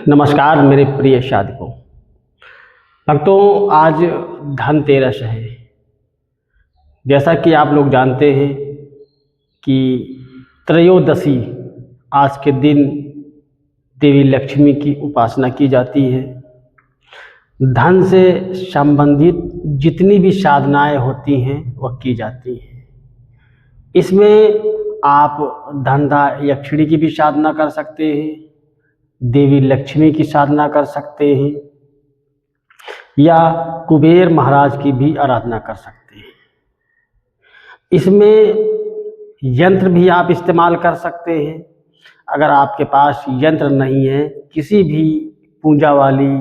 नमस्कार मेरे प्रिय साधकों। भक्तों, आज धनतेरस है। जैसा कि आप लोग जानते हैं कि त्रयोदशी आज के दिन देवी लक्ष्मी की उपासना की जाती है। धन से संबंधित जितनी भी साधनाएं होती हैं वह की जाती हैं। इसमें आप धनदा यक्षिणी की भी साधना कर सकते हैं, देवी लक्ष्मी की साधना कर सकते हैं या कुबेर महाराज की भी आराधना कर सकते हैं। इसमें यंत्र भी आप इस्तेमाल कर सकते हैं। अगर आपके पास यंत्र नहीं है, किसी भी पूजा वाली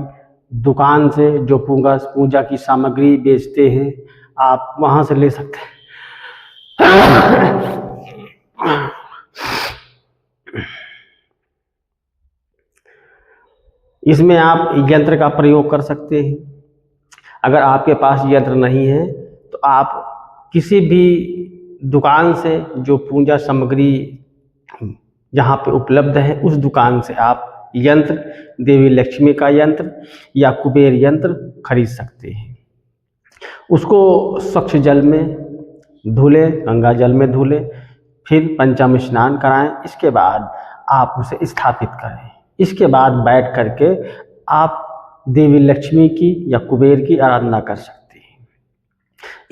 दुकान से जो पूजा की सामग्री बेचते हैं आप वहाँ से ले सकते हैं। इसमें आप यंत्र का प्रयोग कर सकते हैं। अगर आपके पास यंत्र नहीं है तो आप किसी भी दुकान से जो पूजा सामग्री जहाँ पे उपलब्ध है उस दुकान से आप यंत्र, देवी लक्ष्मी का यंत्र या कुबेर यंत्र खरीद सकते हैं। उसको स्वच्छ जल में धुले, गंगा जल में धुले, फिर पंचामृत स्नान कराएं। इसके बाद आप उसे स्थापित करें। इसके बाद बैठ करके आप देवी लक्ष्मी की या कुबेर की आराधना कर सकते हैं।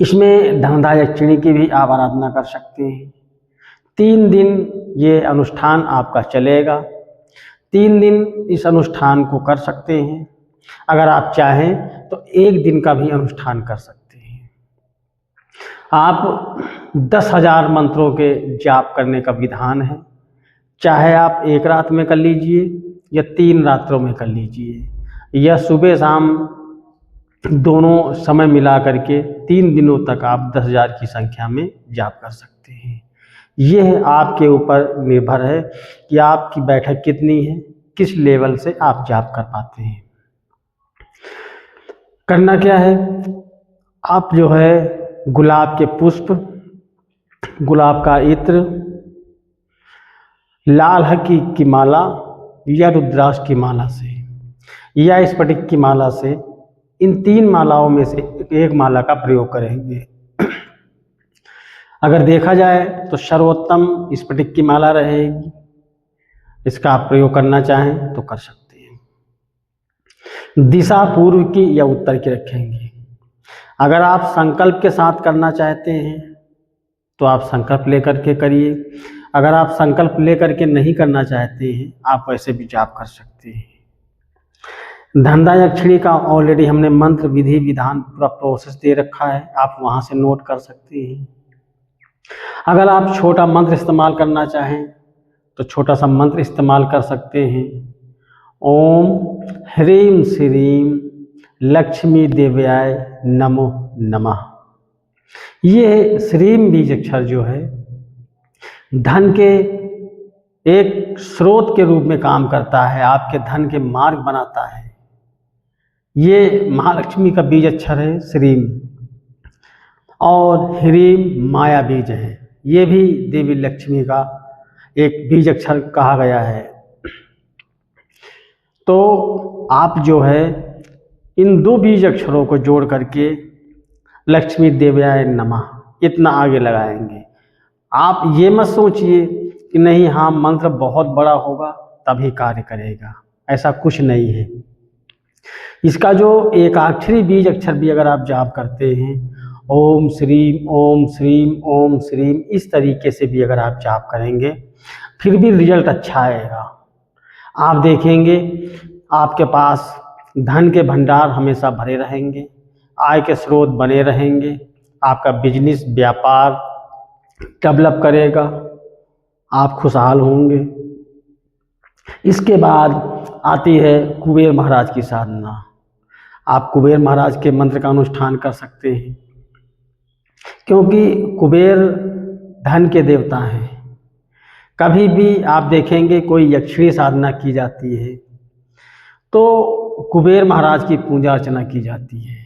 इसमें धनदा यक्षिणी की भी आप आराधना कर सकते हैं। 3 दिन ये अनुष्ठान आपका चलेगा। 3 दिन इस अनुष्ठान को कर सकते हैं। अगर आप चाहें तो 1 दिन का भी अनुष्ठान कर सकते हैं। आप 10,000 मंत्रों के जाप करने का विधान है। चाहे आप 1 रात में कर लीजिए या 3 रात्रों में कर लीजिए या सुबह शाम दोनों समय मिला करके 3 दिनों तक आप 10,000 की संख्या में जाप कर सकते हैं। यह आपके ऊपर निर्भर है कि आपकी बैठक कितनी है, किस लेवल से आप जाप कर पाते हैं। करना क्या है, आप जो है गुलाब के पुष्प, गुलाब का इत्र, लाल हकी की माला या रुद्राक्ष की माला से या स्फटिक की माला से, इन 3 मालाओं में से एक माला का प्रयोग करेंगे। अगर देखा जाए तो सर्वोत्तम स्फटिक की माला रहेगी। इसका आप प्रयोग करना चाहें तो कर सकते हैं। दिशा पूर्व की या उत्तर की रखेंगे। अगर आप संकल्प के साथ करना चाहते हैं तो आप संकल्प लेकर के करिए। अगर आप संकल्प लेकर के नहीं करना चाहते हैं आप वैसे भी जाप कर सकते हैं। धनदा यक्षिणी का ऑलरेडी हमने मंत्र, विधि, विधान पूरा प्रोसेस दे रखा है, आप वहाँ से नोट कर सकते हैं। अगर आप छोटा मंत्र इस्तेमाल करना चाहें तो छोटा सा मंत्र इस्तेमाल कर सकते हैं। ओम ह्रीं श्रीं लक्ष्मी देव्याय नमो नमः। ये श्रीं बीज अक्षर जो है धन के एक स्रोत के रूप में काम करता है, आपके धन के मार्ग बनाता है। ये महालक्ष्मी का बीज अक्षर है श्रीं, और ह्रीं माया बीज है। ये भी देवी लक्ष्मी का एक बीज अक्षर कहा गया है। तो आप जो है इन 2 बीज अक्षरों को जोड़ करके लक्ष्मी देव्याय नमः इतना आगे लगाएंगे। आप ये मत सोचिए कि नहीं हाँ मंत्र बहुत बड़ा होगा तभी कार्य करेगा, ऐसा कुछ नहीं है। इसका जो एकाक्षरी बीज अक्षर भी अगर आप जाप करते हैं, ओम श्रीं ओम श्रीं ओम श्रीं, इस तरीके से भी अगर आप जाप करेंगे फिर भी रिजल्ट अच्छा आएगा। आप देखेंगे आपके पास धन के भंडार हमेशा भरे रहेंगे, आय के स्रोत बने रहेंगे, आपका बिजनेस, व्यापार डेवलप करेगा, आप खुशहाल होंगे। इसके बाद आती है कुबेर महाराज की साधना। आप कुबेर महाराज के मंत्र का अनुष्ठान कर सकते हैं, क्योंकि कुबेर धन के देवता हैं। कभी भी आप देखेंगे कोई यक्षिणी साधना की जाती है तो कुबेर महाराज की पूजा अर्चना की जाती है।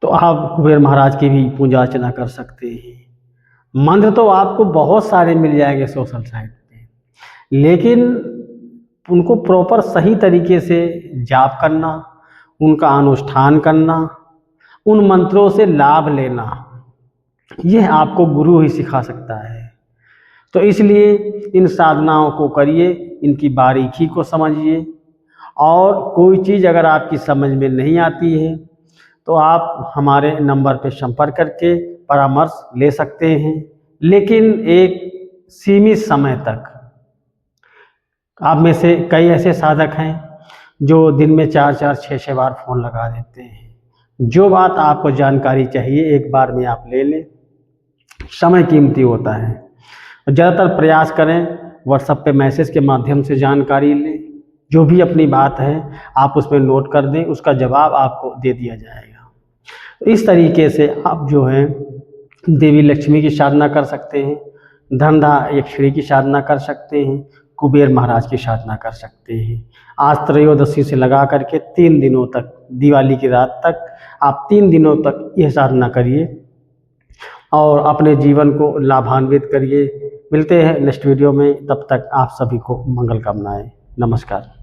तो आप कुबेर महाराज की भी पूजा अर्चना कर सकते हैं। मंत्र तो आपको बहुत सारे मिल जाएंगे सोशल साइट पे, लेकिन उनको प्रॉपर सही तरीके से जाप करना, उनका अनुष्ठान करना, उन मंत्रों से लाभ लेना, यह आपको गुरु ही सिखा सकता है। तो इसलिए इन साधनाओं को करिए, इनकी बारीकी को समझिए, और कोई चीज़ अगर आपकी समझ में नहीं आती है तो आप हमारे नंबर पर संपर्क करके परामर्श ले सकते हैं, लेकिन एक सीमित समय तक। आप में से कई ऐसे साधक हैं जो दिन में 4-4, 6-6 बार फ़ोन लगा देते हैं। जो बात आपको जानकारी चाहिए एक बार में आप ले लें, समय कीमती होता है। ज़्यादातर प्रयास करें व्हाट्सएप पे मैसेज के माध्यम से जानकारी लें, जो भी अपनी बात है आप उसमें नोट कर दें, उसका जवाब आपको दे दिया जाएगा। इस तरीके से आप जो है देवी लक्ष्मी की साधना कर सकते हैं, धनधा यक्षिणी की साधना कर सकते हैं, कुबेर महाराज की साधना कर सकते हैं। आज त्रयोदशी से लगा करके 3 दिनों तक, दिवाली की रात तक आप 3 दिनों तक यह साधना करिए और अपने जीवन को लाभान्वित करिए। मिलते हैं नेक्स्ट वीडियो में, तब तक आप सभी को मंगल कामनाएं। नमस्कार।